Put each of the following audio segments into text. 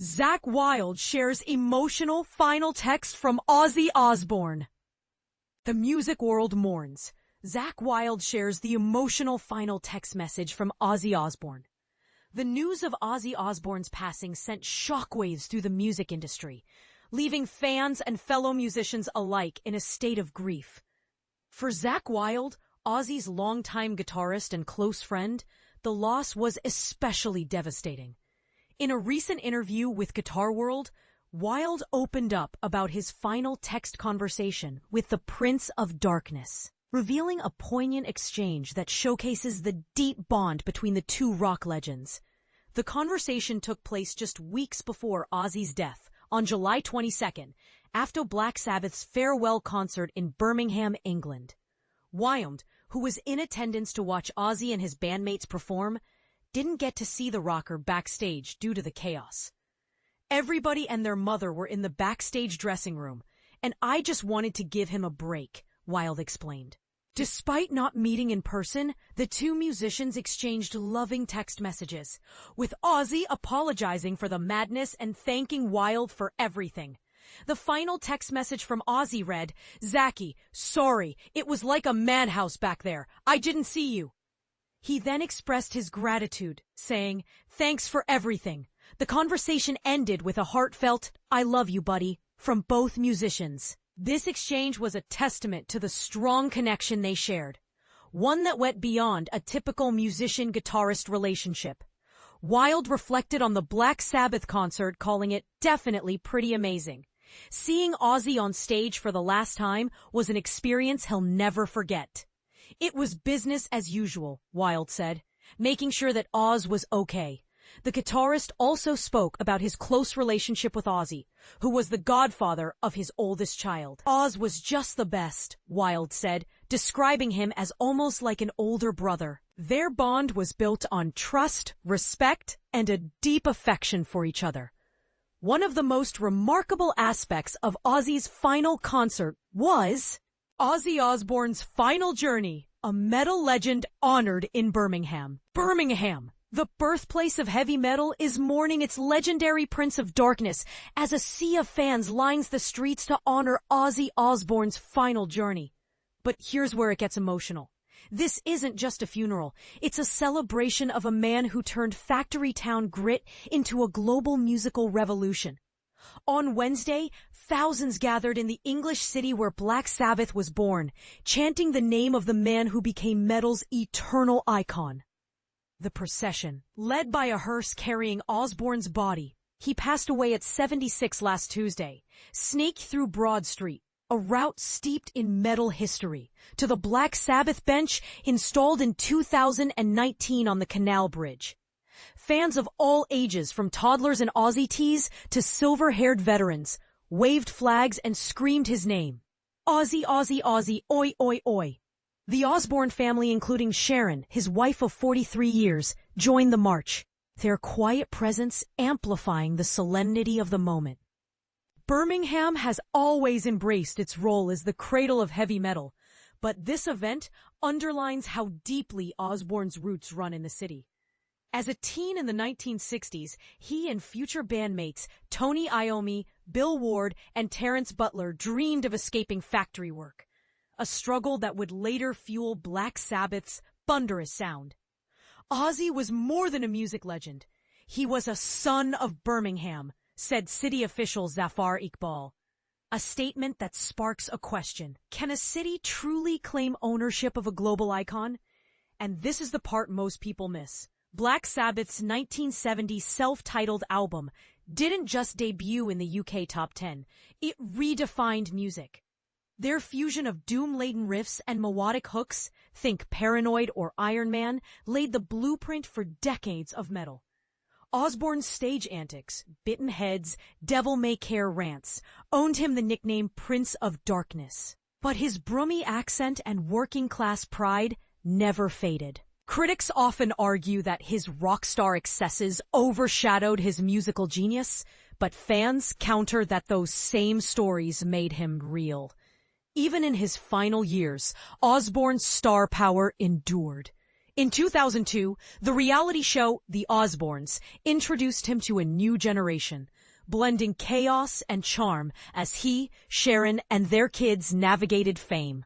Zakk Wylde shares emotional final text from Ozzy Osbourne. The music world mourns. Zakk Wylde shares the emotional final text message from Ozzy Osbourne. The news of Ozzy Osbourne's passing sent shockwaves through the music industry, leaving fans and fellow musicians alike in a state of grief. For Zakk Wylde, Ozzy's longtime guitarist and close friend, the loss was especially devastating. In a recent interview with Guitar World, Wylde opened up about his final text conversation with the Prince of Darkness, revealing a poignant exchange that showcases the deep bond between the two rock legends. The conversation took place just weeks before Ozzy's death, on July 22nd, after Black Sabbath's farewell concert in Birmingham, England. Wylde, who was in attendance to watch Ozzy and his bandmates perform, didn't get to see the rocker backstage due to the chaos. Everybody and their mother were in the backstage dressing room, and I just wanted to give him a break, Wylde explained. Despite not meeting in person, the two musicians exchanged loving text messages, with Ozzy apologizing for the madness and thanking Wylde for everything. The final text message from Ozzy read, "Zackie, sorry, it was like a madhouse back there. I didn't see you." He then expressed his gratitude, saying, "Thanks for everything." The conversation ended with a heartfelt, "I love you, buddy," from both musicians. This exchange was a testament to the strong connection they shared, one that went beyond a typical musician-guitarist relationship. Wylde reflected on the Black Sabbath concert, calling it definitely pretty amazing. Seeing Ozzy on stage for the last time was an experience he'll never forget. "It was business as usual," Wylde said, making sure that Oz was okay. The guitarist also spoke about his close relationship with Ozzy, who was the godfather of his oldest child. "Oz was just the best," Wylde said, describing him as almost like an older brother. Their bond was built on trust, respect, and a deep affection for each other. One of the most remarkable aspects of Ozzy's final concert was Ozzy Osbourne's final journey, a metal legend honored in Birmingham. Birmingham, the birthplace of heavy metal, is mourning its legendary Prince of Darkness as a sea of fans lines the streets to honor Ozzy Osbourne's final journey. But here's where it gets emotional. This isn't just a funeral. It's a celebration of a man who turned factory town grit into a global musical revolution. On Wednesday, thousands gathered in the English city where Black Sabbath was born, chanting the name of the man who became metal's eternal icon. The procession, led by a hearse carrying Osbourne's body, he passed away at 76 last Tuesday, snaked through Broad Street, a route steeped in metal history, to the Black Sabbath bench installed in 2019 on the Canal Bridge. Fans of all ages, from toddlers and Ozzy tees to silver-haired veterans, waved flags and screamed his name. "Ozzy, Ozzy, Ozzy, oi, oi, oi." The Osbourne family, including Sharon, his wife of 43 years, joined the march, their quiet presence amplifying the solemnity of the moment. Birmingham has always embraced its role as the cradle of heavy metal, but this event underlines how deeply Osbourne's roots run in the city. As a teen in the 1960s, he and future bandmates Tony Iommi, Bill Ward, and Terrence Butler dreamed of escaping factory work, a struggle that would later fuel Black Sabbath's thunderous sound. Ozzy was more than a music legend. He was a son of Birmingham, said city official Zafar Iqbal. A statement that sparks a question. Can a city truly claim ownership of a global icon? And this is the part most people miss. Black Sabbath's 1970 self-titled album didn't just debut in the UK top 10. It redefined music. Their fusion of doom-laden riffs and melodic hooks, think Paranoid or Iron Man, laid the blueprint for decades of metal. Osbourne's stage antics, bitten heads, devil-may-care rants, earned him the nickname Prince of Darkness. But his brummy accent and working-class pride never faded. Critics often argue that his rock star excesses overshadowed his musical genius, but fans counter that those same stories made him real. Even in his final years, Osbourne's star power endured. In 2002, the reality show The Osbournes introduced him to a new generation, blending chaos and charm as he, Sharon, and their kids navigated fame.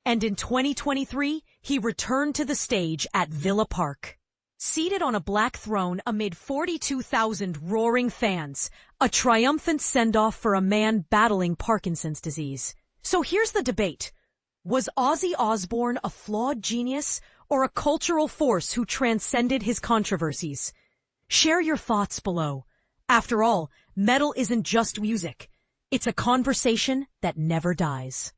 And in 2023, he returned to the stage at Villa Park. Seated on a black throne amid 42,000 roaring fans, a triumphant send-off for a man battling Parkinson's disease. So here's the debate. Was Ozzy Osbourne a flawed genius or a cultural force who transcended his controversies? Share your thoughts below. After all, metal isn't just music. It's a conversation that never dies.